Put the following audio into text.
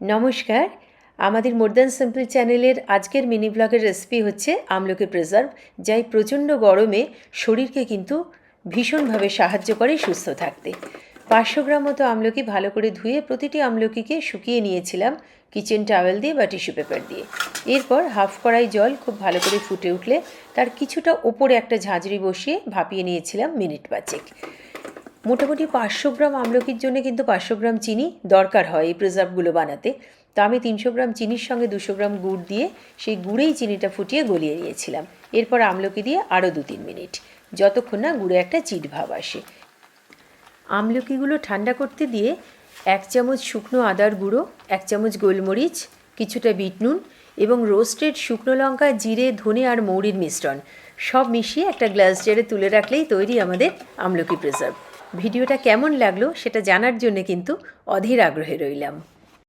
নমস্কার, আমাদের more than simple চ্যানেলের আজকের মিনি ব্লগের রেসিপি হচ্ছে আমলকি প্রিজার্ভ, যা এই প্রচণ্ড গরমে শরীরকে কিন্তু ভীষণভাবে সাহায্য করে সুস্থ থাকতে। 500 গ্রাম মতো আমলকি ভালো করে ধুয়ে প্রতিটি আমলকিকে শুকিয়ে নিয়েছিলাম কিচেন টাওয়েল দিয়ে বা টিস্যু পেপার দিয়ে। এরপর হাফ কড়াই জল খুব ভালো করে ফুটে উঠলে তার কিছুটা ওপরে একটা ঝাঁঝরি বসিয়ে ভাপিয়ে নিয়েছিলাম মিনিট 5। মোটামুটি 500 গ্রাম আমলকির জন্য কিন্তু 500 গ্রাম চিনি দরকার হয় এই প্রিজার্ভগুলো বানাতে। তো আমি 300 গ্রাম চিনির সঙ্গে 200 গ্রাম গুড় দিয়ে সেই গুড়েই চিনিটা ফুটিয়ে গলিয়ে নিয়েছিলাম। এরপর আমলকি দিয়ে আরও 2-3 মিনিট, যতক্ষণ না গুড়ে একটা চিট ভাব আসে। আমলকিগুলো ঠান্ডা করতে দিয়ে 1 চামচ শুকনো আদার গুঁড়ো, 1 চামচ গোলমরিচ, কিছুটা বিট নুন এবং রোস্টেড শুকনো লঙ্কা, জিরে, ধনে আর মৌরির মিশ্রণ সব মিশিয়ে একটা গ্লাস জারে তুলে রাখলেই তৈরি আমাদের আমলকি প্রিজার্ভ। ভিডিওটা কেমন লাগলো সেটা জানার জন্য কিন্তু অধীর আগ্রহে রইলাম।